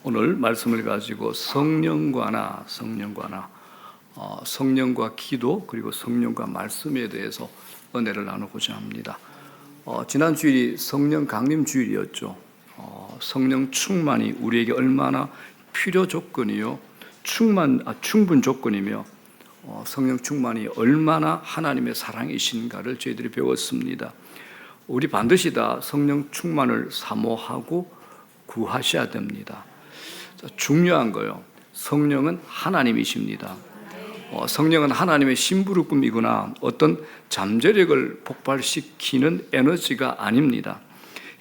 오늘 말씀을 가지고 성령과 기도 그리고 성령과 말씀에 대해서 은혜를 나누고자 합니다. 지난 주일이 성령 강림 주일이었죠. 성령 충만이 우리에게 얼마나 필요 조건이요 충분 조건이며 성령 충만이 얼마나 하나님의 사랑이신가를 저희들이 배웠습니다. 우리 반드시 다 성령 충만을 사모하고 구하셔야 됩니다. 중요한 거요. 성령은 하나님이십니다. 성령은 하나님의 심부름꾼이거나 어떤 잠재력을 폭발시키는 에너지가 아닙니다.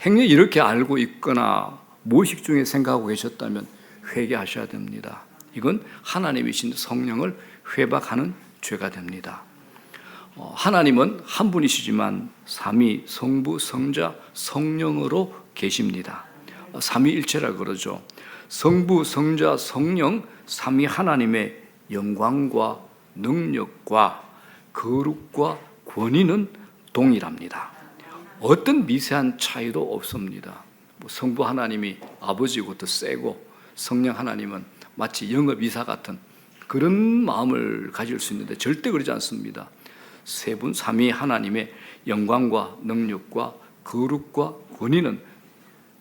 행여 이렇게 알고 있거나 무의식 중에 생각하고 계셨다면 회개하셔야 됩니다. 이건 하나님이신 성령을 회박하는 죄가 됩니다. 하나님은 한 분이시지만 삼위 성부 성자 성령으로 계십니다. 삼위일체라 그러죠. 성부 성자 성령 삼위 하나님의 영광과 능력과 거룩과 권위는 동일합니다. 어떤 미세한 차이도 없습니다. 성부 하나님이 아버지고 더 세고 성령 하나님은 마치 영업이사 같은 그런 마음을 가질 수 있는데 절대 그러지 않습니다. 세 분 삼위 하나님의 영광과 능력과 거룩과 권위는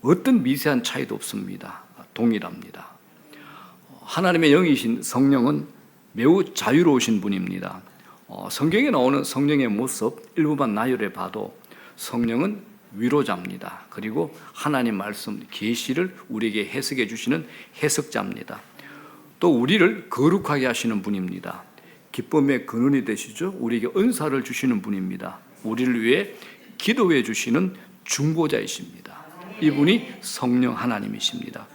어떤 미세한 차이도 없습니다. 동일합니다. 하나님의 영이신 성령은 매우 자유로우신 분입니다. 성경에 나오는 성령의 모습 일부만 나열해 봐도 성령은 위로자입니다. 그리고 하나님 말씀 계시를 우리에게 해석해 주시는 해석자입니다. 또 우리를 거룩하게 하시는 분입니다. 기쁨의 근원이 되시죠. 우리에게 은사를 주시는 분입니다. 우리를 위해 기도해 주시는 중보자이십니다. 이분이 성령 하나님이십니다.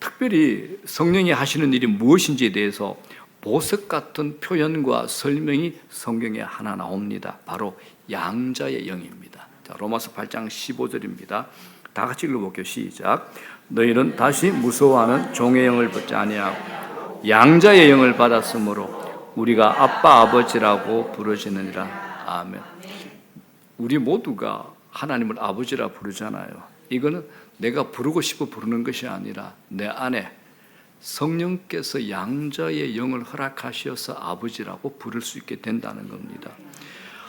특별히 성령이 하시는 일이 무엇인지에 대해서 보석 같은 표현과 설명이 성경에 하나 나옵니다. 바로 양자의 영입니다. 자, 로마서 8장 15절입니다. 다 같이 읽어볼게요. 시작. 너희는 다시 무서워하는 종의 영을 받지 아니하고 양자의 영을 받았으므로 우리가 아빠 아버지라고 부르시느니라. 아멘. 우리 모두가 하나님을 아버지라 부르잖아요. 이거는 내가 부르고 싶어 부르는 것이 아니라 내 안에 성령께서 양자의 영을 허락하셔서 아버지라고 부를 수 있게 된다는 겁니다.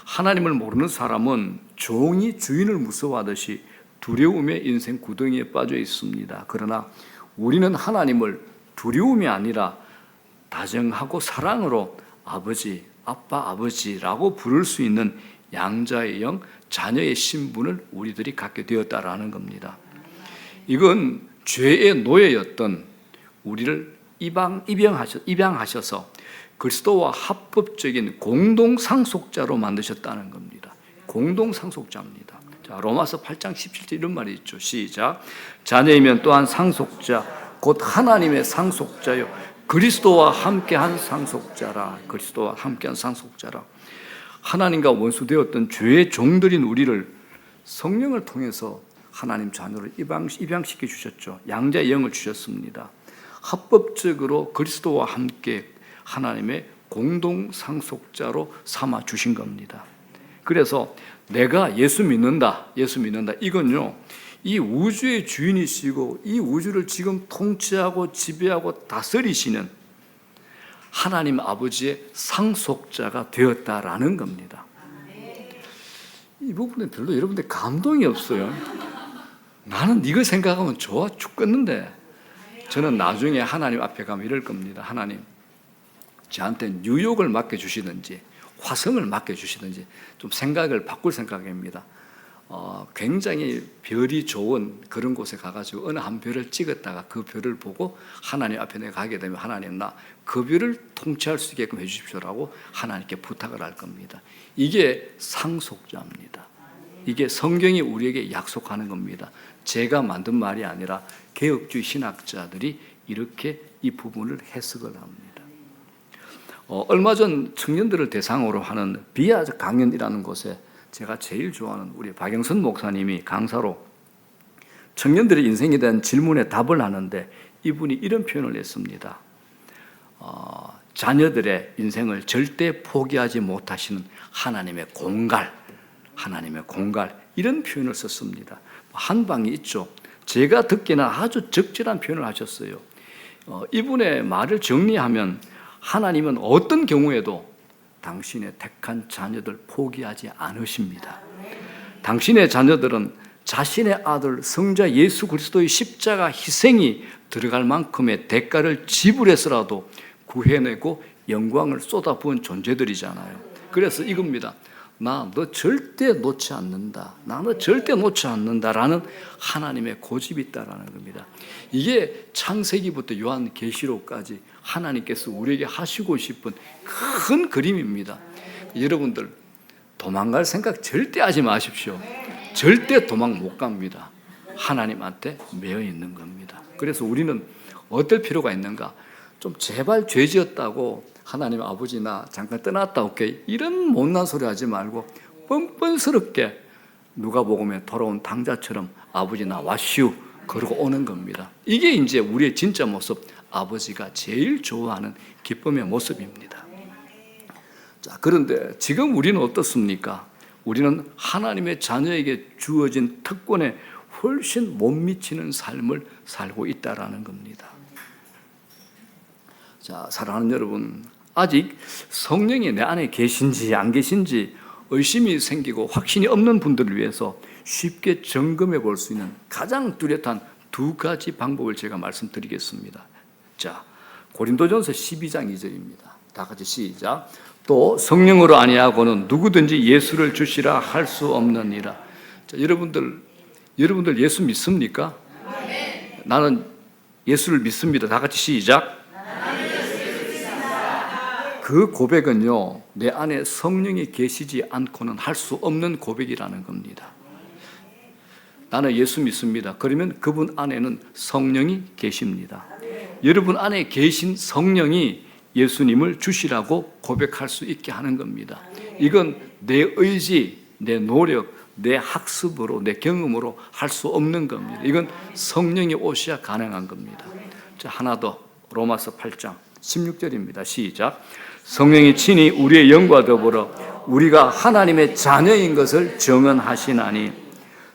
하나님을 모르는 사람은 종이 주인을 무서워하듯이 두려움의 인생 구덩이에 빠져 있습니다. 그러나 우리는 하나님을 두려움이 아니라 다정하고 사랑으로 아버지, 아빠, 아버지라고 부를 수 있는 양자의 영, 자녀의 신분을 우리들이 갖게 되었다라는 겁니다. 이건 죄의 노예였던 우리를 입양하셔서 그리스도와 합법적인 공동상속자로 만드셨다는 겁니다. 공동상속자입니다. 자, 로마서 8장 17절 이런 말이 있죠. 시작. 자녀이면 또한 상속자, 곧 하나님의 상속자요 그리스도와 함께한 상속자라. 그리스도와 함께한 상속자라. 하나님과 원수되었던 죄의 종들인 우리를 성령을 통해서 하나님 자녀를 입양시켜 주셨죠. 양자의 영을 주셨습니다. 합법적으로 그리스도와 함께 하나님의 공동 상속자로 삼아 주신 겁니다. 그래서 내가 예수 믿는다. 이건요, 이 우주의 주인이시고 이 우주를 지금 통치하고 지배하고 다스리시는 하나님 아버지의 상속자가 되었다라는 겁니다. 이 부분에 별로 여러분들 감동이 없어요. 나는 이거 생각하면 좋아 죽겠는데 저는 나중에 하나님 앞에 가면 이럴 겁니다. 하나님, 저한테 뉴욕을 맡겨주시든지 화성을 맡겨주시든지 좀 생각을 바꿀 생각입니다. 굉장히 별이 좋은 그런 곳에 가가지고 어느 한 별을 찍었다가 그 별을 보고 하나님 앞에 내가 가게 되면 하나님 나 그 별을 통치할 수 있게끔 해주십시오라고 하나님께 부탁을 할 겁니다. 이게 상속자입니다. 이게 성경이 우리에게 약속하는 겁니다. 제가 만든 말이 아니라 개혁주의 신학자들이 이렇게 이 부분을 해석을 합니다. 얼마 전 청년들을 대상으로 하는 비아 강연이라는 곳에 제가 제일 좋아하는 우리 박영선 목사님이 강사로 청년들의 인생에 대한 질문에 답을 하는데 이분이 이런 표현을 했습니다. 자녀들의 인생을 절대 포기하지 못하시는 하나님의 공갈 이런 표현을 썼습니다. 한 방이 있죠. 제가 듣기는 아주 적절한 표현을 하셨어요. 이분의 말을 정리하면 하나님은 어떤 경우에도 당신의 택한 자녀들 포기하지 않으십니다. 당신의 자녀들은 자신의 아들 성자 예수 그리스도의 십자가 희생이 들어갈 만큼의 대가를 지불해서라도 구해내고 영광을 쏟아부은 존재들이잖아요. 그래서 이겁니다. 나 너 절대 놓지 않는다. 나 너 절대 놓지 않는다라는 하나님의 고집이 있다라는 겁니다. 이게 창세기부터 요한계시록까지 하나님께서 우리에게 하시고 싶은 큰 그림입니다. 여러분들 도망갈 생각 절대 하지 마십시오. 절대 도망 못 갑니다. 하나님한테 매여 있는 겁니다. 그래서 우리는 어떨 필요가 있는가? 좀 제발 죄 지었다고 하나님 아버지나 잠깐 떠났다 올게 이런 못난 소리 하지 말고 뻔뻔스럽게 누가복음에 돌아온 당자처럼 아버지 나 왔슈 그러고 오는 겁니다. 이게 이제 우리의 진짜 모습, 아버지가 제일 좋아하는 기쁨의 모습입니다. 자, 그런데 지금 우리는 어떻습니까? 우리는 하나님의 자녀에게 주어진 특권에 훨씬 못 미치는 삶을 살고 있다라는 겁니다. 자, 사랑하는 여러분, 아직 성령이 내 안에 계신지 안 계신지 의심이 생기고 확신이 없는 분들을 위해서 쉽게 점검해 볼 수 있는 가장 뚜렷한 두 가지 방법을 제가 말씀드리겠습니다. 자, 고린도전서 12장 2절입니다. 다 같이 시작. 또 성령으로 아니하고는 누구든지 예수를 주시라 할 수 없느니라. 자, 여러분들 예수 믿습니까? 나는 예수를 믿습니다. 다 같이 시작. 그 고백은요, 내 안에 성령이 계시지 않고는 할 수 없는 고백이라는 겁니다. 나는 예수 믿습니다. 그러면 그분 안에는 성령이 계십니다. 여러분 안에 계신 성령이 예수님을 주시라고 고백할 수 있게 하는 겁니다. 이건 내 의지, 내 노력, 내 학습으로, 내 경험으로 할 수 없는 겁니다. 이건 성령이 오셔야 가능한 겁니다. 자, 하나 더, 로마서 8장 16절입니다. 시작. 성령이 친히 우리의 영과 더불어 우리가 하나님의 자녀인 것을 증언하시나니.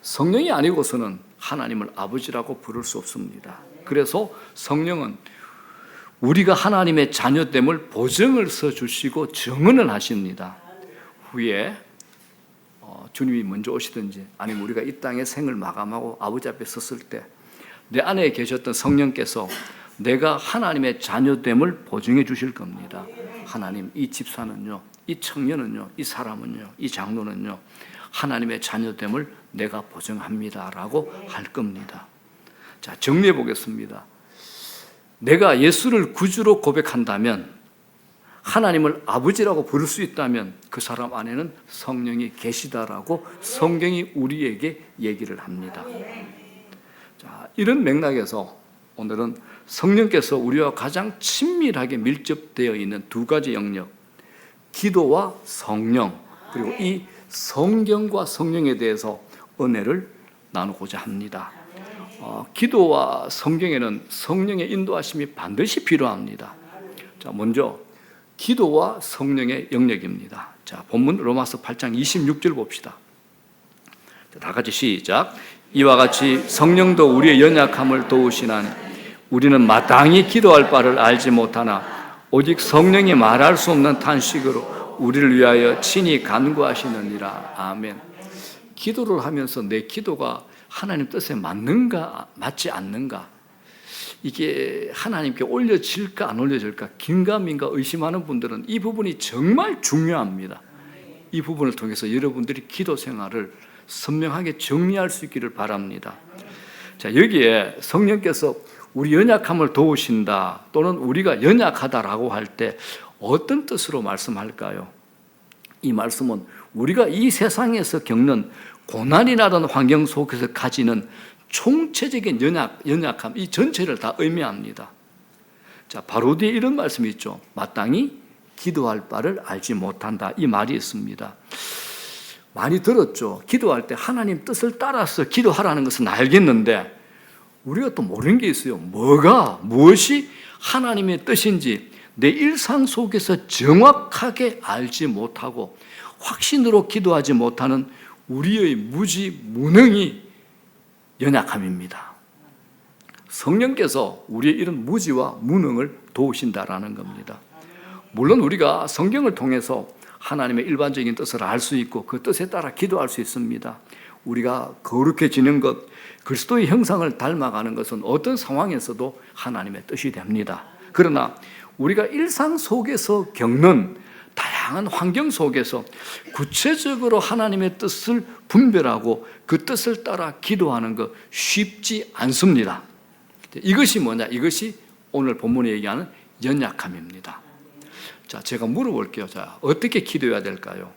성령이 아니고서는 하나님을 아버지라고 부를 수 없습니다. 그래서 성령은 우리가 하나님의 자녀됨을 보증을 써주시고 증언을 하십니다. 후에 주님이 먼저 오시든지 아니면 우리가 이 땅의 생을 마감하고 아버지 앞에 섰을 때 내 안에 계셨던 성령께서 내가 하나님의 자녀됨을 보증해 주실 겁니다. 하나님, 이 집사는요, 이 청년은요, 이 사람은요, 이 장로는요, 하나님의 자녀됨을 내가 보증합니다라고 할 겁니다. 자, 정리해 보겠습니다. 내가 예수를 구주로 고백한다면, 하나님을 아버지라고 부를 수 있다면 그 사람 안에는 성령이 계시다라고 성경이 우리에게 얘기를 합니다. 자, 이런 맥락에서 오늘은 성령께서 우리와 가장 친밀하게 밀접되어 있는 두 가지 영역, 기도와 성령, 그리고 이 성경과 성령에 대해서 은혜를 나누고자 합니다. 기도와 성경에는 성령의 인도하심이 반드시 필요합니다. 자, 먼저 기도와 성령의 영역입니다. 자, 본문 로마서 8장 26절 봅시다. 자, 다 같이 시작. 이와 같이 성령도 우리의 연약함을 도우시나니 우리는 마땅히 기도할 바를 알지 못하나 오직 성령이 말할 수 없는 탄식으로 우리를 위하여 친히 간구하시느니라. 아멘. 기도를 하면서 내 기도가 하나님 뜻에 맞는가 맞지 않는가, 이게 하나님께 올려질까 안 올려질까 긴가민가 의심하는 분들은 이 부분이 정말 중요합니다. 이 부분을 통해서 여러분들이 기도 생활을 선명하게 정리할 수 있기를 바랍니다. 자, 여기에 성령께서 우리 연약함을 도우신다 또는 우리가 연약하다라고 할 때 어떤 뜻으로 말씀할까요? 이 말씀은 우리가 이 세상에서 겪는 고난이라는 환경 속에서 가지는 총체적인 연약함, 이 전체를 다 의미합니다. 자, 바로 뒤에 이런 말씀이 있죠. 마땅히 기도할 바를 알지 못한다, 이 말이 있습니다. 많이 들었죠. 기도할 때 하나님 뜻을 따라서 기도하라는 것은 알겠는데 우리가 또 모르는 게 있어요. 무엇이 하나님의 뜻인지 내 일상 속에서 정확하게 알지 못하고 확신으로 기도하지 못하는 우리의 무지, 무능이 연약함입니다. 성령께서 우리의 이런 무지와 무능을 도우신다라는 겁니다. 물론 우리가 성경을 통해서 하나님의 일반적인 뜻을 알 수 있고 그 뜻에 따라 기도할 수 있습니다. 우리가 거룩해지는 것, 그리스도의 형상을 닮아가는 것은 어떤 상황에서도 하나님의 뜻이 됩니다. 그러나 우리가 일상 속에서 겪는 다양한 환경 속에서 구체적으로 하나님의 뜻을 분별하고 그 뜻을 따라 기도하는 것 쉽지 않습니다. 이것이 뭐냐? 이것이 오늘 본문에 얘기하는 연약함입니다. 자, 제가 물어볼게요. 자, 어떻게 기도해야 될까요?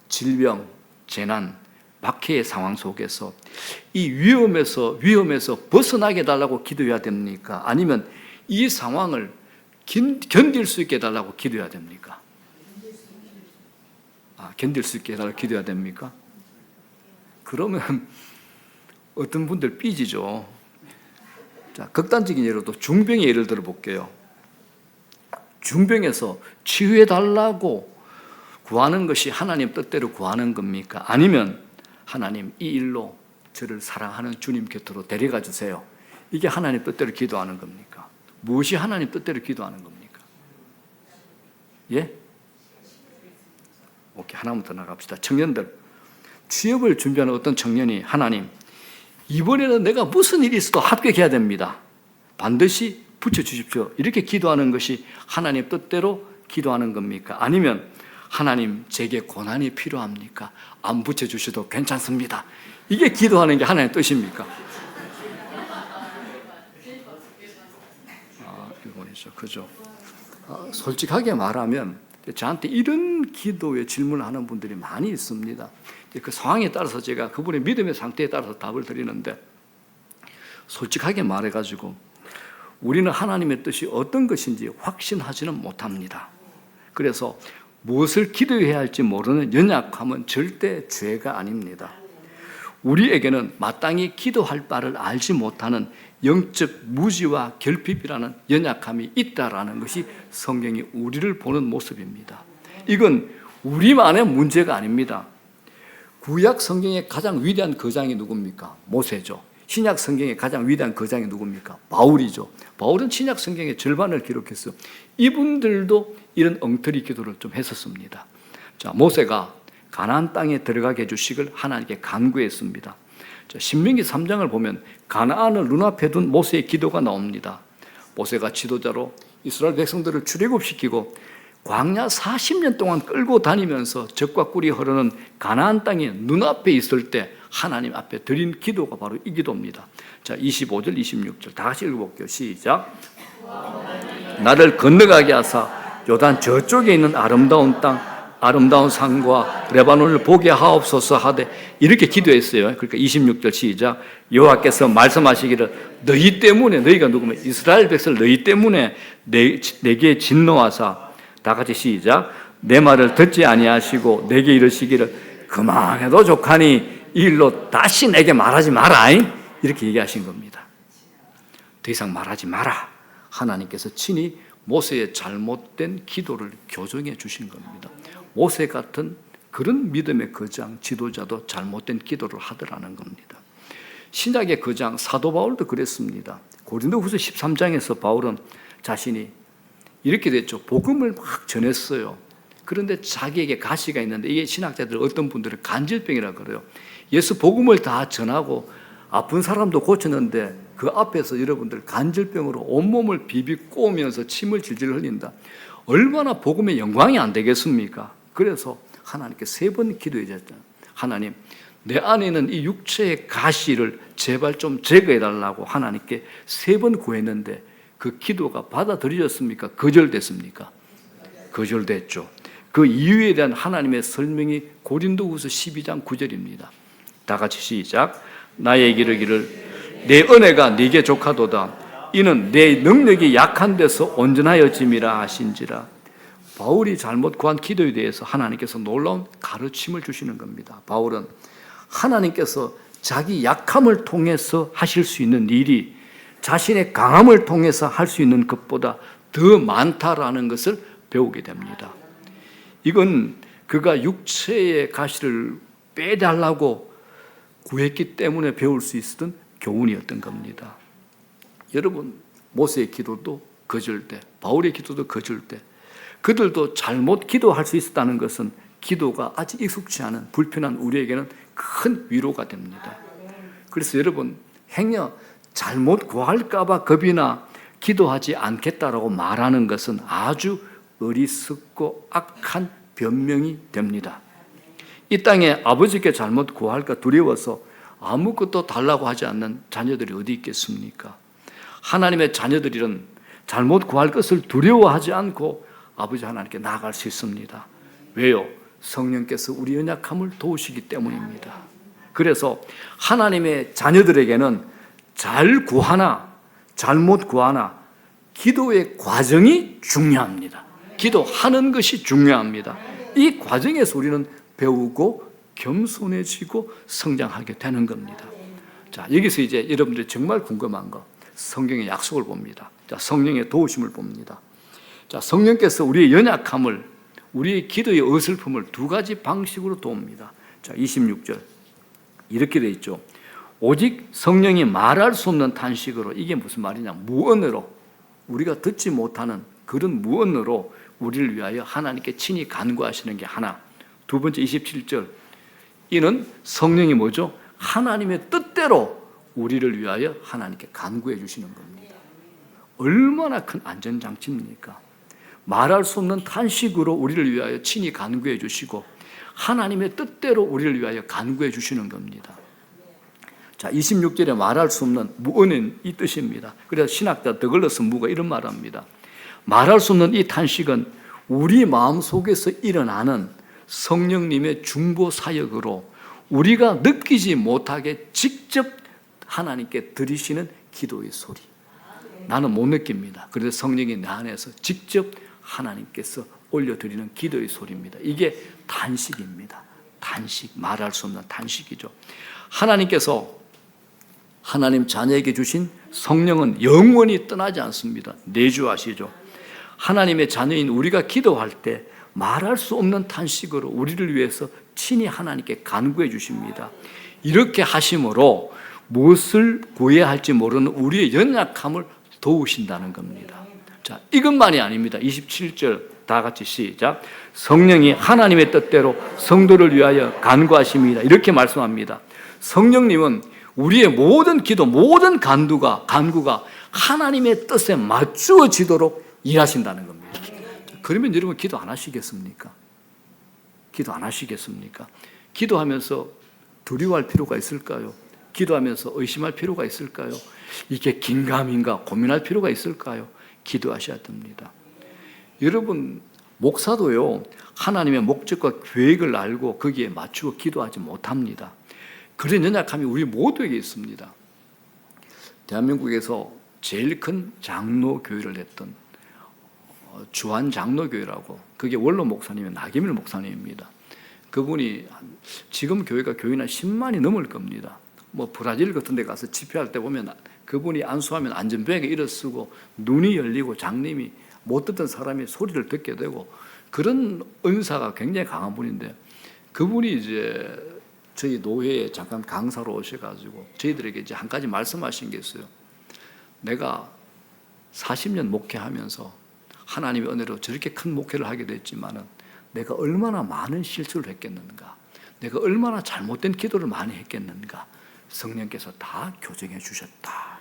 질병, 재난, 박해의 상황 속에서 이 위험에서 벗어나게 해달라고 기도해야 됩니까? 아니면 이 상황을 견딜 수 있게 해달라고 기도해야 됩니까? 견딜 수 있게 해달라고 기도해야 됩니까? 그러면 어떤 분들 삐지죠. 자, 극단적인 예로도 중병의 예를 들어 볼게요. 중병에서 치유해달라고 구하는 것이 하나님 뜻대로 구하는 겁니까? 아니면 하나님 이 일로 저를 사랑하는 주님 곁으로 데려가 주세요. 이게 하나님 뜻대로 기도하는 겁니까? 무엇이 하나님 뜻대로 기도하는 겁니까? 예? 오케이, 하나만 더 나갑시다. 청년들, 취업을 준비하는 어떤 청년이 하나님, 이번에는 내가 무슨 일이 있어도 합격해야 됩니다. 반드시 붙여주십시오. 이렇게 기도하는 것이 하나님 뜻대로 기도하는 겁니까? 아니면 하나님 제게 고난이 필요합니까? 안 붙여주셔도 괜찮습니다. 이게 기도하는 게 하나님의 뜻입니까? 이번이죠. 그죠? 솔직하게 말하면 저한테 이런 기도의 질문을 하는 분들이 많이 있습니다. 그 상황에 따라서 제가 그분의 믿음의 상태에 따라서 답을 드리는데, 솔직하게 말해가지고 우리는 하나님의 뜻이 어떤 것인지 확신하지는 못합니다. 그래서 무엇을 기도해야 할지 모르는 연약함은 절대 죄가 아닙니다. 우리에게는 마땅히 기도할 바를 알지 못하는 영적 무지와 결핍이라는 연약함이 있다라는 것이 성경이 우리를 보는 모습입니다. 이건 우리만의 문제가 아닙니다. 구약 성경의 가장 위대한 거장이 누굽니까? 모세죠. 신약 성경의 가장 위대한 거장이 누굽니까? 바울이죠. 바울은 신약 성경의 절반을 기록했어요. 이분들도 이런 엉터리 기도를 좀 했었습니다. 자, 모세가 가나안 땅에 들어가게 해주시길 하나님께 간구했습니다. 자, 신명기 3장을 보면 가나안을 눈앞에 둔 모세의 기도가 나옵니다. 모세가 지도자로 이스라엘 백성들을 출애굽시키고 광야 40년 동안 끌고 다니면서 젖과 꿀이 흐르는 가나안 땅이 눈앞에 있을 때 하나님 앞에 드린 기도가 바로 이 기도입니다. 자, 25절, 26절 다 같이 읽어볼게요. 시작. 나를 건너가게 하사 요단 저쪽에 있는 아름다운 땅, 아름다운 산과 레바논을 보게 하옵소서 하되, 이렇게 기도했어요. 그러니까 26절 시작. 여호와께서 말씀하시기를 너희 때문에, 너희가 누구면 이스라엘 백성 너희 때문에 내게 진노하사, 다 같이 시작. 내 말을 듣지 아니하시고 내게 이르시기를 그만해도 좋하니 이 일로 다시 내게 말하지 마라, 이렇게 얘기하신 겁니다. 더 이상 말하지 마라. 하나님께서 친히 모세의 잘못된 기도를 교정해 주신 겁니다. 모세 같은 그런 믿음의 거장, 지도자도 잘못된 기도를 하더라는 겁니다. 신약의 거장 사도 바울도 그랬습니다. 고린도후서 13장에서 바울은 자신이 이렇게 됐죠. 복음을 막 전했어요. 그런데 자기에게 가시가 있는데, 이게 신학자들 어떤 분들은 간질병이라고 그래요. 예수 복음을 다 전하고 아픈 사람도 고쳤는데 그 앞에서 여러분들 간질병으로 온몸을 비비 꼬우면서 침을 질질 흘린다. 얼마나 복음의 영광이 안 되겠습니까? 그래서 하나님께 3번 기도했잖아요. 하나님, 내 안에 있는 이 육체의 가시를 제발 좀 제거해 달라고 하나님께 3번 구했는데 그 기도가 받아들여졌습니까? 거절됐습니까? 거절됐죠. 그 이유에 대한 하나님의 설명이 고린도후서 12장 9절입니다. 다 같이 시작. 나의 이르기를 내 은혜가 네게 족하도다. 이는 내 능력이 약한 데서 온전하여짐이라 하신지라. 바울이 잘못 구한 기도에 대해서 하나님께서 놀라운 가르침을 주시는 겁니다. 바울은 하나님께서 자기 약함을 통해서 하실 수 있는 일이 자신의 강함을 통해서 할 수 있는 것보다 더 많다라는 것을 배우게 됩니다. 이건 그가 육체의 가시를 빼달라고 구했기 때문에 배울 수 있었던 교훈이었던 겁니다. 여러분, 모세의 기도도 거절 때, 바울의 기도도 거절 때, 그들도 잘못 기도할 수 있었다는 것은 기도가 아직 익숙치 않은 불편한 우리에게는 큰 위로가 됩니다. 그래서 여러분, 행여 잘못 구할까 봐 겁이나 기도하지 않겠다라고 말하는 것은 아주 어리석고 악한 변명이 됩니다. 이 땅에 아버지께 잘못 구할까 두려워서 아무것도 달라고 하지 않는 자녀들이 어디 있겠습니까? 하나님의 자녀들은 잘못 구할 것을 두려워하지 않고 아버지 하나님께 나아갈 수 있습니다. 왜요? 성령께서 우리 연약함을 도우시기 때문입니다. 그래서 하나님의 자녀들에게는 잘 구하나 잘못 구하나 기도의 과정이 중요합니다. 기도하는 것이 중요합니다. 이 과정에서 우리는 배우고 겸손해지고 성장하게 되는 겁니다. 자, 여기서 이제 여러분들이 정말 궁금한 거, 성경의 약속을 봅니다. 자, 성령의 도우심을 봅니다. 자, 성령께서 우리의 연약함을, 우리의 기도의 어설픔을 두 가지 방식으로 도웁니다. 자, 26절 이렇게 돼 있죠. 오직 성령이 말할 수 없는 탄식으로, 이게 무슨 말이냐, 무언으로, 우리가 듣지 못하는 그런 무언으로 우리를 위하여 하나님께 친히 간구하시는 게 하나. 두 번째 27절, 이는 성령이 뭐죠? 하나님의 뜻대로 우리를 위하여 하나님께 간구해 주시는 겁니다. 얼마나 큰 안전장치입니까? 말할 수 없는 탄식으로 우리를 위하여 친히 간구해 주시고 하나님의 뜻대로 우리를 위하여 간구해 주시는 겁니다. 자, 26절에 말할 수 없는 무언은 이 뜻입니다. 그래서 신학자 더글러스 무가 이런 말을 합니다. 말할 수 없는 이 탄식은 우리 마음속에서 일어나는 성령님의 중보 사역으로 우리가 느끼지 못하게 직접 하나님께 드리시는 기도의 소리. 나는 못 느낍니다. 그래서 성령이 내 안에서 직접 하나님께서 올려드리는 기도의 소리입니다. 이게 탄식입니다. 탄식, 말할 수 없는 탄식이죠. 하나님께서 하나님 자녀에게 주신 성령은 영원히 떠나지 않습니다. 내주하시죠. 하나님의 자녀인 우리가 기도할 때 말할 수 없는 탄식으로 우리를 위해서 친히 하나님께 간구해 주십니다. 이렇게 하심으로 무엇을 구해야 할지 모르는 우리의 연약함을 도우신다는 겁니다. 자, 이것만이 아닙니다. 27절 다 같이 시작. 성령이 하나님의 뜻대로 성도를 위하여 간구하십니다. 이렇게 말씀합니다. 성령님은 우리의 모든 기도, 모든 간구가 하나님의 뜻에 맞추어지도록 일하신다는 겁니다. 그러면 여러분 기도 안 하시겠습니까? 기도 안 하시겠습니까? 기도하면서 두려워할 필요가 있을까요? 기도하면서 의심할 필요가 있을까요? 이게 긴가민가 고민할 필요가 있을까요? 기도하셔야 됩니다. 여러분, 목사도요, 하나님의 목적과 계획을 알고 거기에 맞추고 기도하지 못합니다. 그런 연약함이 우리 모두에게 있습니다. 대한민국에서 제일 큰 장로교회를 했던 주한 장로교회라고, 그게 원로 목사님은 나경일 목사님입니다. 그분이 지금 교회가 교인 한 10만이 넘을 겁니다. 뭐 브라질 같은 데 가서 집회할 때 보면 그분이 안수하면 안전벨에 일어서고 눈이 열리고 장님이 못 듣던 사람이 소리를 듣게 되고 그런 은사가 굉장히 강한 분인데, 그분이 이제 저희 노회에 잠깐 강사로 오셔가지고 저희들에게 이제 한 가지 말씀하신 게 있어요. 내가 40년 목회하면서 하나님의 은혜로 저렇게 큰 목회를 하게 됐지만은 내가 얼마나 많은 실수를 했겠는가, 내가 얼마나 잘못된 기도를 많이 했겠는가, 성령께서 다 교정해 주셨다.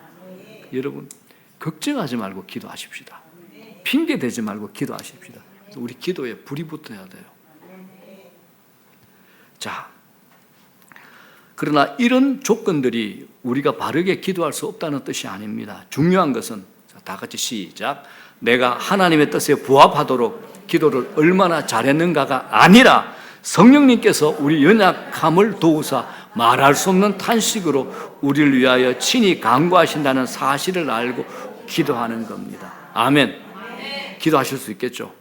여러분, 걱정하지 말고 기도하십시다. 핑계 대지 말고 기도하십시다. 우리 기도에 불이 붙어야 돼요. 자, 그러나 이런 조건들이 우리가 바르게 기도할 수 없다는 뜻이 아닙니다. 중요한 것은, 다 같이 시작. 내가 하나님의 뜻에 부합하도록 기도를 얼마나 잘했는가가 아니라 성령님께서 우리 연약함을 도우사 말할 수 없는 탄식으로 우리를 위하여 친히 간구하신다는 사실을 알고 기도하는 겁니다. 아멘. 기도하실 수 있겠죠?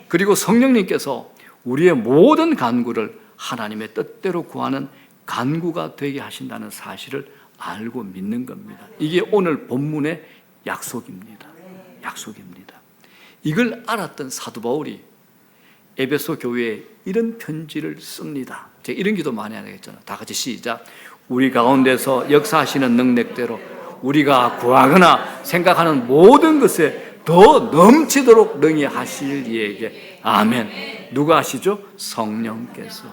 그리고 성령님께서 우리의 모든 간구를 하나님의 뜻대로 구하는 간구가 되게 하신다는 사실을 알고 믿는 겁니다. 이게 오늘 본문의 약속입니다. 약속입니다. 이걸 알았던 사도 바울이 에베소 교회에 이런 편지를 씁니다. 제가 이런 기도 많이 하겠잖아요. 다 같이 시작. 우리 가운데서 역사하시는 능력대로 우리가 구하거나 생각하는 모든 것에 더 넘치도록 능히 하실 이에게 아멘. 누가 하시죠? 성령께서.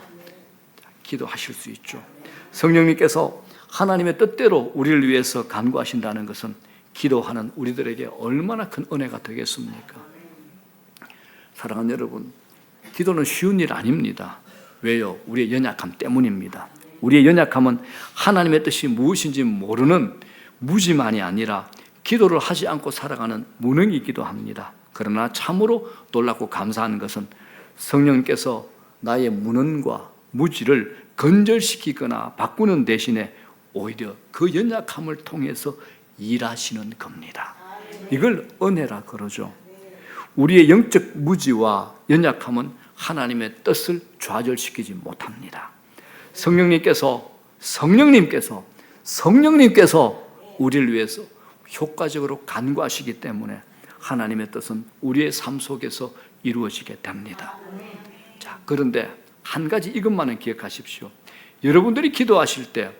기도하실 수 있죠. 성령님께서 하나님의 뜻대로 우리를 위해서 간구하신다는 것은 기도하는 우리들에게 얼마나 큰 은혜가 되겠습니까? 사랑하는 여러분, 기도는 쉬운 일 아닙니다. 왜요? 우리의 연약함 때문입니다. 우리의 연약함은 하나님의 뜻이 무엇인지 모르는 무지만이 아니라 기도를 하지 않고 살아가는 무능이기도 합니다. 그러나 참으로 놀랍고 감사한 것은 성령께서 나의 무능과 무지를 건절시키거나 바꾸는 대신에 오히려 그 연약함을 통해서 일하시는 겁니다. 이걸 은혜라 그러죠. 우리의 영적 무지와 연약함은 하나님의 뜻을 좌절시키지 못합니다. 성령님께서 우리를 위해서 효과적으로 간구하시기 때문에 하나님의 뜻은 우리의 삶 속에서 이루어지게 됩니다. 자, 그런데 한 가지 이것만은 기억하십시오. 여러분들이 기도하실 때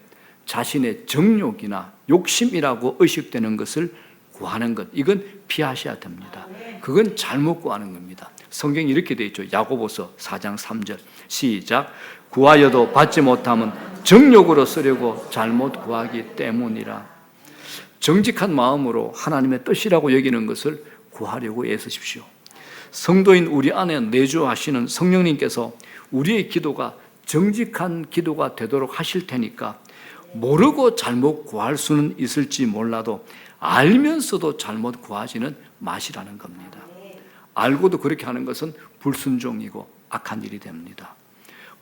자신의 정욕이나 욕심이라고 의식되는 것을 구하는 것, 이건 피하셔야 됩니다. 그건 잘못 구하는 겁니다. 성경이 이렇게 되어 있죠. 야고보서 4장 3절 시작. 구하여도 받지 못함은 정욕으로 쓰려고 잘못 구하기 때문이라. 정직한 마음으로 하나님의 뜻이라고 여기는 것을 구하려고 애쓰십시오. 성도인 우리 안에 내주하시는 성령님께서 우리의 기도가 정직한 기도가 되도록 하실 테니까 모르고 잘못 구할 수는 있을지 몰라도 알면서도 잘못 구하지는 마시라는 겁니다. 알고도 그렇게 하는 것은 불순종이고 악한 일이 됩니다.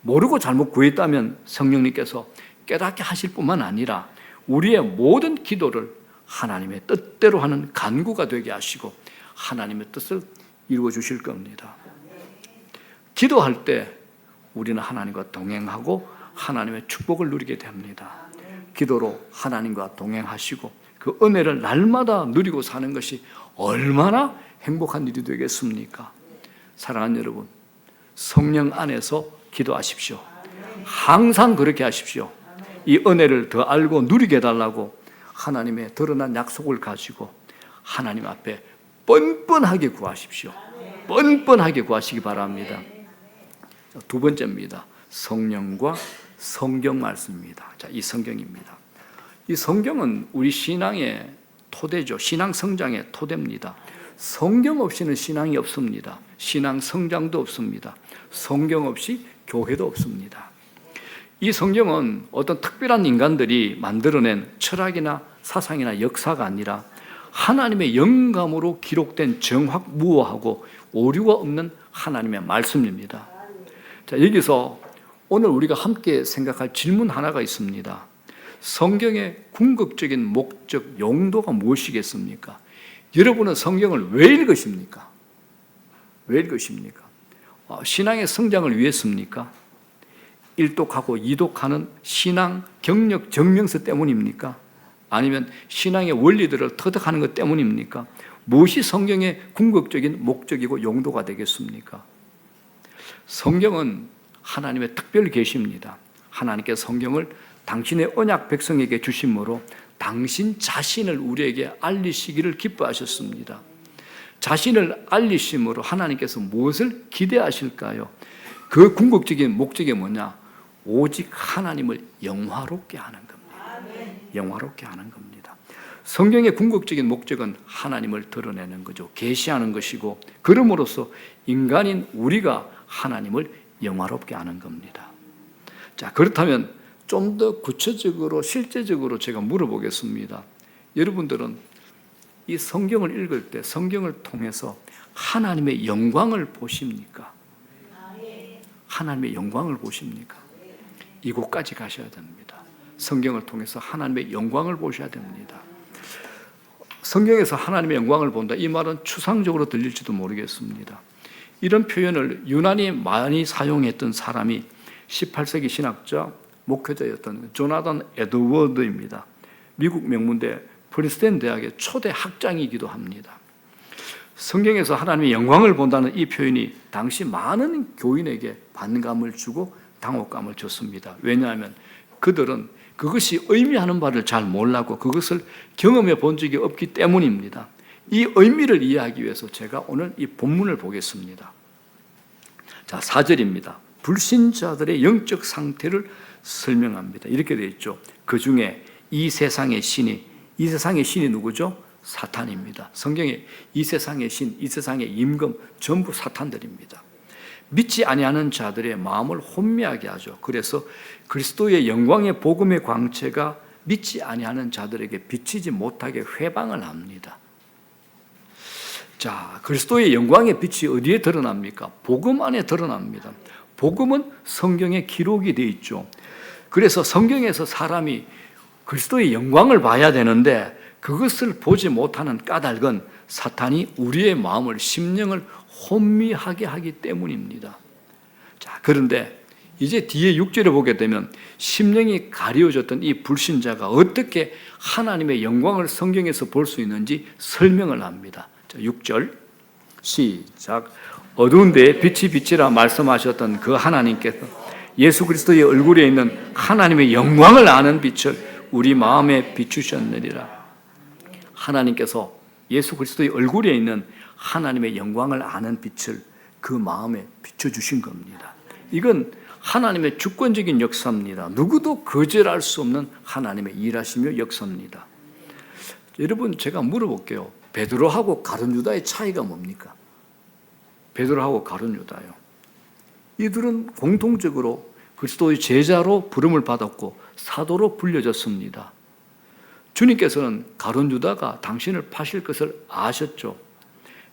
모르고 잘못 구했다면 성령님께서 깨닫게 하실 뿐만 아니라 우리의 모든 기도를 하나님의 뜻대로 하는 간구가 되게 하시고 하나님의 뜻을 이루어 주실 겁니다. 기도할 때 우리는 하나님과 동행하고 하나님의 축복을 누리게 됩니다. 기도로 하나님과 동행하시고 그 은혜를 날마다 누리고 사는 것이 얼마나 행복한 일이 되겠습니까? 사랑하는 여러분, 성령 안에서 기도하십시오. 항상 그렇게 하십시오. 이 은혜를 더 알고 누리게 해달라고 하나님의 드러난 약속을 가지고 하나님 앞에 뻔뻔하게 구하십시오. 뻔뻔하게 구하시기 바랍니다. 두 번째입니다. 성령과 성경 말씀입니다. 자, 이 성경입니다. 이 성경은 우리 신앙의 토대죠. 신앙 성장의 토대입니다. 성경 없이는 신앙이 없습니다. 신앙 성장도 없습니다. 성경 없이 교회도 없습니다. 이 성경은 어떤 특별한 인간들이 만들어낸 철학이나 사상이나 역사가 아니라 하나님의 영감으로 기록된 정확무어하고 오류가 없는 하나님의 말씀입니다. 자, 여기서 오늘 우리가 함께 생각할 질문 하나가 있습니다. 성경의 궁극적인 목적, 용도가 무엇이겠습니까? 여러분은 성경을 왜 읽으십니까? 왜 읽으십니까? 신앙의 성장을 위해서입니까? 일독하고 이독하는 신앙 경력 증명서 때문입니까? 아니면 신앙의 원리들을 터득하는 것 때문입니까? 무엇이 성경의 궁극적인 목적이고 용도가 되겠습니까? 성경은 하나님의 특별 계시입니다. 하나님께서 성경을 당신의 언약 백성에게 주심으로 당신 자신을 우리에게 알리시기를 기뻐하셨습니다. 자신을 알리심으로 하나님께서 무엇을 기대하실까요? 그 궁극적인 목적이 뭐냐? 오직 하나님을 영화롭게 하는 겁니다. 영화롭게 하는 겁니다. 성경의 궁극적인 목적은 하나님을 드러내는 거죠. 계시하는 것이고, 그럼으로써 인간인 우리가 하나님을 영화롭게 하는 겁니다. 자, 그렇다면 좀 더 구체적으로 실제적으로 제가 물어보겠습니다. 여러분들은 이 성경을 읽을 때 성경을 통해서 하나님의 영광을 보십니까? 하나님의 영광을 보십니까? 이곳까지 가셔야 됩니다. 성경을 통해서 하나님의 영광을 보셔야 됩니다. 성경에서 하나님의 영광을 본다, 이 말은 추상적으로 들릴지도 모르겠습니다. 이런 표현을 유난히 많이 사용했던 사람이 18세기 신학자, 목회자였던 조나단 에드워드입니다. 미국 명문대 프린스턴 대학의 초대 학장이기도 합니다. 성경에서 하나님의 영광을 본다는 이 표현이 당시 많은 교인에게 반감을 주고 당혹감을 줬습니다. 왜냐하면 그들은 그것이 의미하는 바를 잘 몰랐고 그것을 경험해 본 적이 없기 때문입니다. 이 의미를 이해하기 위해서 제가 오늘 이 본문을 보겠습니다. 자, 4절입니다. 불신자들의 영적 상태를 설명합니다. 이렇게 되어 있죠. 그 중에 이 세상의 신이 누구죠? 사탄입니다. 성경에 이 세상의 신, 이 세상의 임금 전부 사탄들입니다. 믿지 아니하는 자들의 마음을 혼미하게 하죠. 그래서 그리스도의 영광의 복음의 광채가 믿지 아니하는 자들에게 비치지 못하게 회방을 합니다. 자, 그리스도의 영광의 빛이 어디에 드러납니까? 복음 안에 드러납니다. 복음은 성경에 기록이 되어 있죠. 그래서 성경에서 사람이 그리스도의 영광을 봐야 되는데 그것을 보지 못하는 까닭은 사탄이 우리의 마음을, 심령을 혼미하게 하기 때문입니다. 자, 그런데 이제 뒤에 6절에 보게 되면 심령이 가려워졌던 이 불신자가 어떻게 하나님의 영광을 성경에서 볼 수 있는지 설명을 합니다. 자, 6절 시작. 어두운 데에 빛이 비치라 말씀하셨던 그 하나님께서 예수 그리스도의 얼굴에 있는 하나님의 영광을 아는 빛을 우리 마음에 비추셨느니라. 하나님께서 예수 그리스도의 얼굴에 있는 하나님의 영광을 아는 빛을 그 마음에 비춰주신 겁니다. 이건 하나님의 주권적인 역사입니다. 누구도 거절할 수 없는 하나님의 일하시며 역사입니다. 여러분, 제가 물어볼게요. 베드로하고 가룟 유다의 차이가 뭡니까? 베드로하고 가룟 유다요. 이들은 공통적으로 그리스도의 제자로 부름을 받았고 사도로 불려졌습니다. 주님께서는 가룟 유다가 당신을 파실 것을 아셨죠.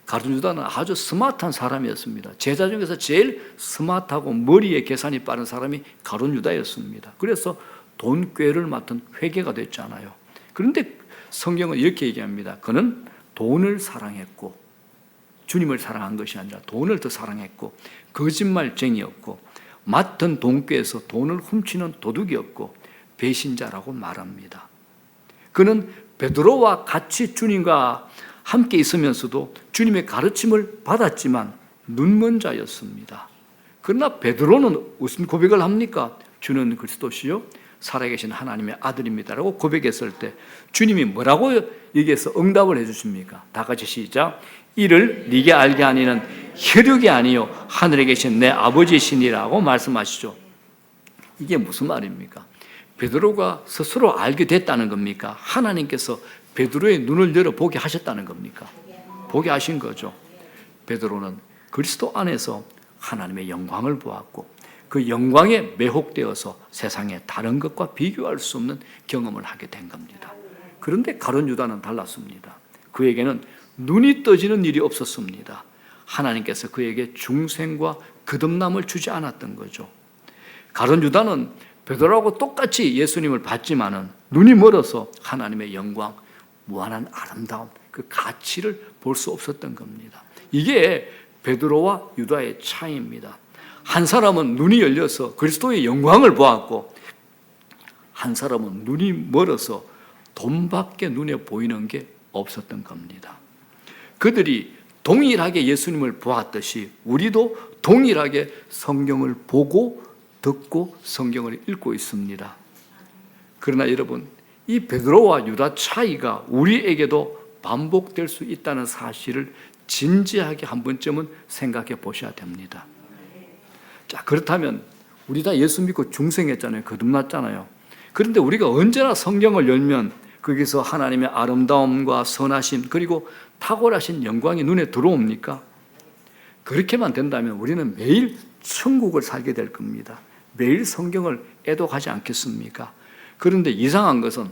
가룟 유다는 아주 스마트한 사람이었습니다. 제자 중에서 제일 스마트하고 머리에 계산이 빠른 사람이 가룟 유다였습니다. 그래서 돈꾀를 맡은 회개가 됐잖아요. 그런데 성경은 이렇게 얘기합니다. 그는 돈을 사랑했고, 주님을 사랑한 것이 아니라 돈을 더 사랑했고, 거짓말쟁이였고, 맡은 돈꾀에서 돈을 훔치는 도둑이었고, 배신자라고 말합니다. 그는 베드로와 같이 주님과 함께 있으면서도 주님의 가르침을 받았지만 눈먼 자였습니다. 그러나 베드로는 무슨 고백을 합니까? 주는 그리스도시요 살아계신 하나님의 아들입니다라고 고백했을 때 주님이 뭐라고 여기에서 응답을 해주십니까? 다 같이 시작. 이를 네게 알게 하니는 혈육이 아니요 하늘에 계신 내 아버지시니라고 말씀하시죠. 이게 무슨 말입니까? 베드로가 스스로 알게 됐다는 겁니까? 하나님께서 베드로의 눈을 열어 보게 하셨다는 겁니까? 보게 하신 거죠. 베드로는 그리스도 안에서 하나님의 영광을 보았고 그 영광에 매혹되어서 세상의 다른 것과 비교할 수 없는 경험을 하게 된 겁니다. 그런데 가룟 유다는 달랐습니다. 그에게는 눈이 떠지는 일이 없었습니다. 하나님께서 그에게 중생과 거듭남을 주지 않았던 거죠. 가룟 유다는 베드로하고 똑같이 예수님을 봤지만은 눈이 멀어서 하나님의 영광, 무한한 아름다움, 그 가치를 볼 수 없었던 겁니다. 이게 베드로와 유다의 차이입니다. 한 사람은 눈이 열려서 그리스도의 영광을 보았고 한 사람은 눈이 멀어서 돈밖에 눈에 보이는 게 없었던 겁니다. 그들이 동일하게 예수님을 보았듯이 우리도 동일하게 성경을 보고 듣고 성경을 읽고 있습니다. 그러나 여러분, 이 베드로와 유다 차이가 우리에게도 반복될 수 있다는 사실을 진지하게 한 번쯤은 생각해 보셔야 됩니다. 자, 그렇다면 우리 다 예수 믿고 중생했잖아요. 거듭났잖아요. 그런데 우리가 언제나 성경을 열면 거기서 하나님의 아름다움과 선하심 그리고 탁월하신 영광이 눈에 들어옵니까? 그렇게만 된다면 우리는 매일 천국을 살게 될 겁니다. 매일 성경을 애독하지 않겠습니까? 그런데 이상한 것은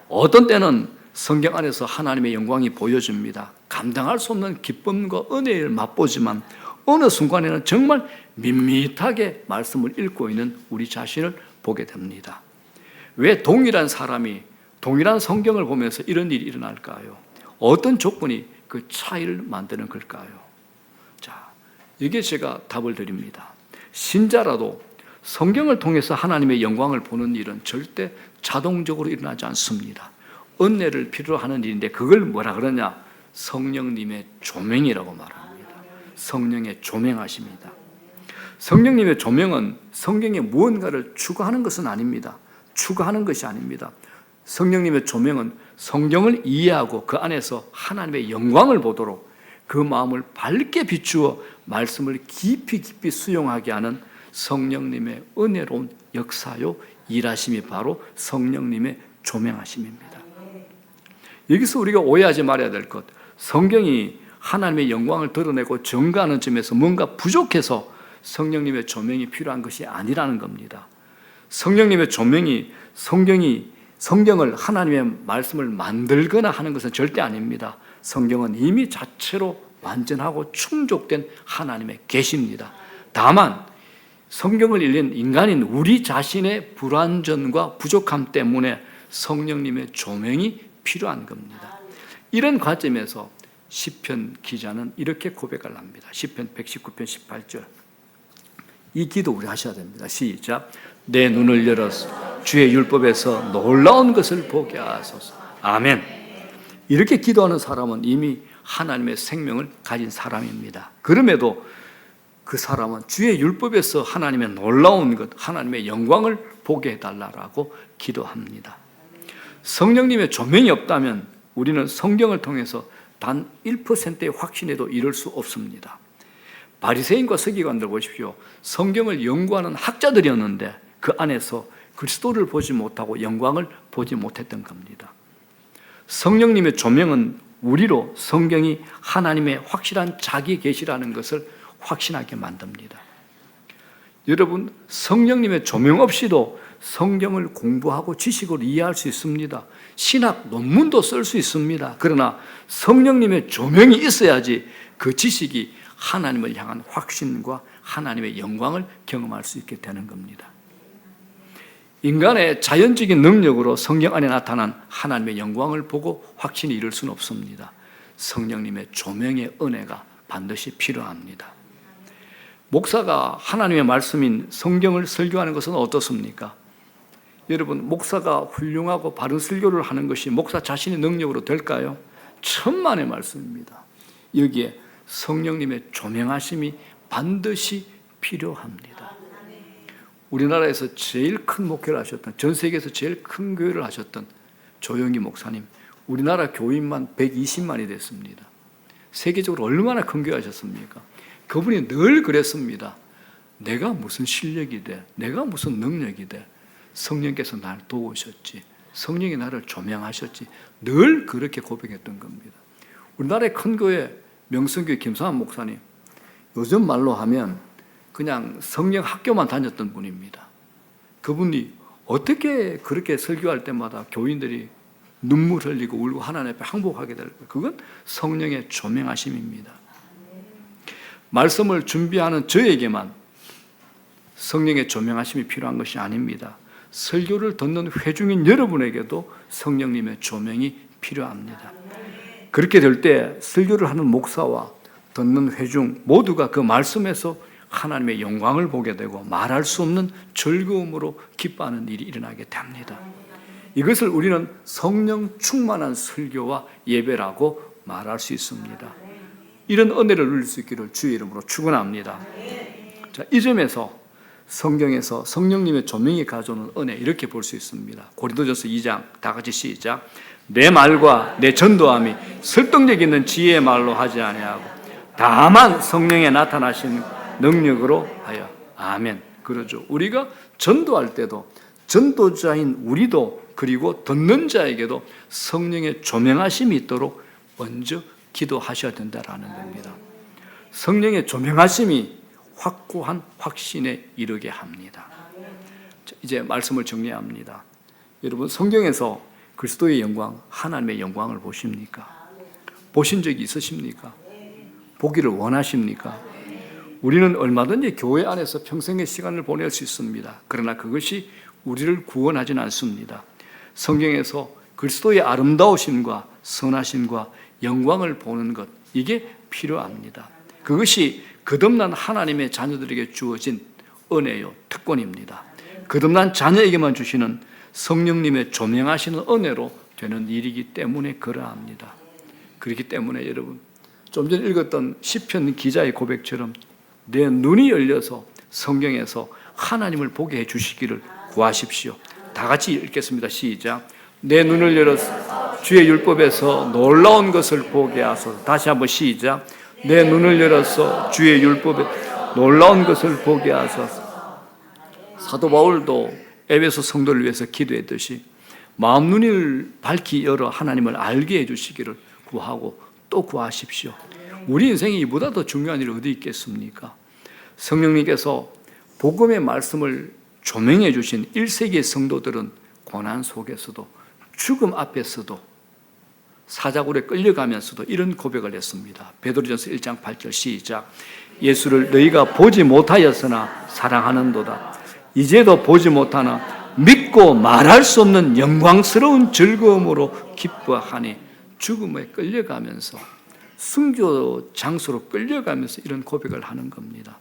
어떤 때는 성경 안에서 하나님의 영광이 보여집니다. 감당할 수 없는 기쁨과 은혜를 맛보지만 어느 순간에는 정말 밋밋하게 말씀을 읽고 있는 우리 자신을 보게 됩니다. 왜 동일한 사람이 동일한 성경을 보면서 이런 일이 일어날까요? 어떤 조건이 그 차이를 만드는 걸까요? 자, 이게 제가 답을 드립니다. 신자라도 성경을 통해서 하나님의 영광을 보는 일은 절대 자동적으로 일어나지 않습니다. 은혜를 필요로 하는 일인데 그걸 뭐라 그러냐? 성령님의 조명이라고 말합니다. 성령의 조명하십니다. 성령님의 조명은 성경에 무언가를 추가하는 것은 아닙니다. 추가하는 것이 아닙니다. 성령님의 조명은 성경을 이해하고 그 안에서 하나님의 영광을 보도록 그 마음을 밝게 비추어 말씀을 깊이 깊이 수용하게 하는 성령님의 은혜로운 역사요 일하심이 바로 성령님의 조명하심입니다. 여기서 우리가 오해하지 말아야 될 것, 성경이 하나님의 영광을 드러내고 증거하는 점에서 뭔가 부족해서 성령님의 조명이 필요한 것이 아니라는 겁니다. 성령님의 조명이 성경을 하나님의 말씀을 만들거나 하는 것은 절대 아닙니다. 성경은 이미 자체로 완전하고 충족된 하나님의 계시입니다. 다만 성경을 읽는 인간인 우리 자신의 불완전과 부족함 때문에 성령님의 조명이 필요한 겁니다. 이런 관점에서 시편 기자는 이렇게 고백을 합니다. 시편 119편 18절. 이 기도 우리 하셔야 됩니다. 시작. 내 눈을 열어서 주의 율법에서 놀라운 것을 보게 하소서. 아멘. 이렇게 기도하는 사람은 이미 하나님의 생명을 가진 사람입니다. 그럼에도 그 사람은 주의 율법에서 하나님의 놀라운 것, 하나님의 영광을 보게 해달라고 기도합니다. 성령님의 조명이 없다면 우리는 성경을 통해서 단 1%의 확신에도 이를 수 없습니다. 바리새인과 서기관들 보십시오. 성경을 연구하는 학자들이었는데 그 안에서 그리스도를 보지 못하고 영광을 보지 못했던 겁니다. 성령님의 조명은 우리로 성경이 하나님의 확실한 자기 계시라는 것을 확신하게 만듭니다. 여러분, 성령님의 조명 없이도 성경을 공부하고 지식을 이해할 수 있습니다. 신학 논문도 쓸 수 있습니다. 그러나 성령님의 조명이 있어야지 그 지식이 하나님을 향한 확신과 하나님의 영광을 경험할 수 있게 되는 겁니다. 인간의 자연적인 능력으로 성경 안에 나타난 하나님의 영광을 보고 확신이 이룰 수는 없습니다. 성령님의 조명의 은혜가 반드시 필요합니다. 목사가 하나님의 말씀인 성경을 설교하는 것은 어떻습니까? 여러분, 목사가 훌륭하고 바른 설교를 하는 것이 목사 자신의 능력으로 될까요? 천만의 말씀입니다. 여기에 성령님의 조명하심이 반드시 필요합니다. 우리나라에서 제일 큰 목회를 하셨던, 전 세계에서 제일 큰 교회를 하셨던 조영기 목사님, 우리나라 교인만 120만이 됐습니다. 세계적으로 얼마나 큰 교회 하셨습니까? 그분이 늘 그랬습니다. 내가 무슨 실력이 돼, 내가 무슨 능력이 돼, 성령께서 나를 도우셨지, 성령이 나를 조명하셨지, 늘 그렇게 고백했던 겁니다. 우리나라의 큰 교회 명성교회 김상환 목사님, 요즘 말로 하면 그냥 성령 학교만 다녔던 분입니다. 그분이 어떻게 그렇게 설교할 때마다 교인들이 눈물 흘리고 울고 하나님 앞에 항복하게 될까? 그건 성령의 조명하심입니다. 말씀을 준비하는 저에게만 성령의 조명하심이 필요한 것이 아닙니다. 설교를 듣는 회중인 여러분에게도 성령님의 조명이 필요합니다. 그렇게 될 때 설교를 하는 목사와 듣는 회중 모두가 그 말씀에서 하나님의 영광을 보게 되고 말할 수 없는 즐거움으로 기뻐하는 일이 일어나게 됩니다. 이것을 우리는 성령 충만한 설교와 예배라고 말할 수 있습니다. 이런 은혜를 누릴 수 있기를 주의 이름으로 축원합니다. 자, 이 점에서 성경에서 성령님의 조명이 가져오는 은혜 이렇게 볼 수 있습니다. 고린도전서 2장 다 같이 시작. 내 말과 내 전도함이 설득력 있는 지혜의 말로 하지 아니하고 다만 성령에 나타나신 능력으로 하여. 아멘. 그러죠. 우리가 전도할 때도 전도자인 우리도 그리고 듣는 자에게도 성령의 조명하심이 있도록 먼저 기도하셔야 된다라는 겁니다. 성령의 조명하심이 확고한 확신에 이르게 합니다. 이제 말씀을 정리합니다. 여러분, 성경에서 그리스도의 영광, 하나님의 영광을 보십니까? 보신 적이 있으십니까? 보기를 원하십니까? 우리는 얼마든지 교회 안에서 평생의 시간을 보낼 수 있습니다. 그러나 그것이 우리를 구원하지는 않습니다. 성경에서 그리스도의 아름다우심과 선하심과 영광을 보는 것, 이게 필요합니다. 그것이 거듭난 하나님의 자녀들에게 주어진 은혜요, 특권입니다. 거듭난 자녀에게만 주시는 성령님의 조명하시는 은혜로 되는 일이기 때문에 그러합니다. 그렇기 때문에 여러분, 좀 전에 읽었던 시편 기자의 고백처럼 내 눈이 열려서 성경에서 하나님을 보게 해 주시기를 구하십시오. 다 같이 읽겠습니다. 시작. 내 눈을 열어서 주의 율법에서 놀라운 것을 보게 하소서. 다시 한번 시작. 내 눈을 열어서 주의 율법에 놀라운 것을 보게 하소서. 사도 바울도 에베소 성도를 위해서 기도했듯이 마음 눈을 밝히 열어 하나님을 알게 해주시기를 구하고 또 구하십시오. 우리 인생이 이보다 더 중요한 일이 어디 있겠습니까? 성령님께서 복음의 말씀을 조명해 주신 1세기의 성도들은 고난 속에서도 죽음 앞에서도 사자굴에 끌려가면서도 이런 고백을 했습니다. 베드로전서 1장 8절 시작. 예수를 너희가 보지 못하였으나 사랑하는도다. 이제도 보지 못하나 믿고 말할 수 없는 영광스러운 즐거움으로 기뻐하니 죽음에 끌려가면서 순교 장소로 끌려가면서 이런 고백을 하는 겁니다.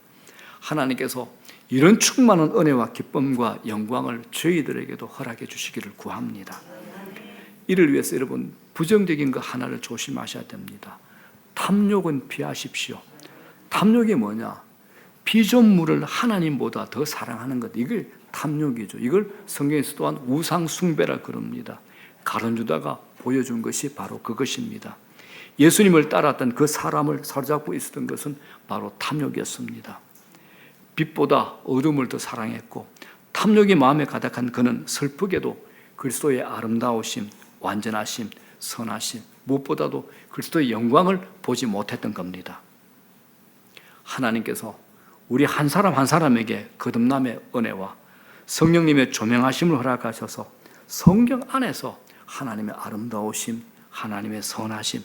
하나님께서 이런 충만한 은혜와 기쁨과 영광을 저희들에게도 허락해 주시기를 구합니다. 이를 위해서 여러분 부정적인 거 하나를 조심하셔야 됩니다. 탐욕은 피하십시오. 탐욕이 뭐냐? 피조물을 하나님보다 더 사랑하는 것, 이걸 탐욕이죠. 이걸 성경에서 또한 우상 숭배라 그럽니다. 가룟유다가 보여준 것이 바로 그것입니다. 예수님을 따랐던 그 사람을 사로잡고 있었던 것은 바로 탐욕이었습니다. 빛보다 어둠을 더 사랑했고 탐욕이 마음에 가득한 그는 슬프게도 그리스도의 아름다우심, 완전하심, 선하심, 무엇보다도 그리스도의 영광을 보지 못했던 겁니다. 하나님께서 우리 한 사람 한 사람에게 거듭남의 은혜와 성령님의 조명하심을 허락하셔서 성경 안에서 하나님의 아름다우심, 하나님의 선하심,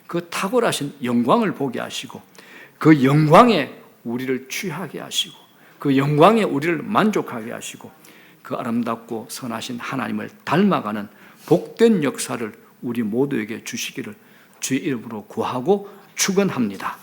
그 탁월하신 영광을 보게 하시고 그 영광에 우리를 취하게 하시고 그 영광에 우리를 만족하게 하시고 그 아름답고 선하신 하나님을 닮아가는 복된 역사를 우리 모두에게 주시기를 주의 이름으로 구하고 축원합니다.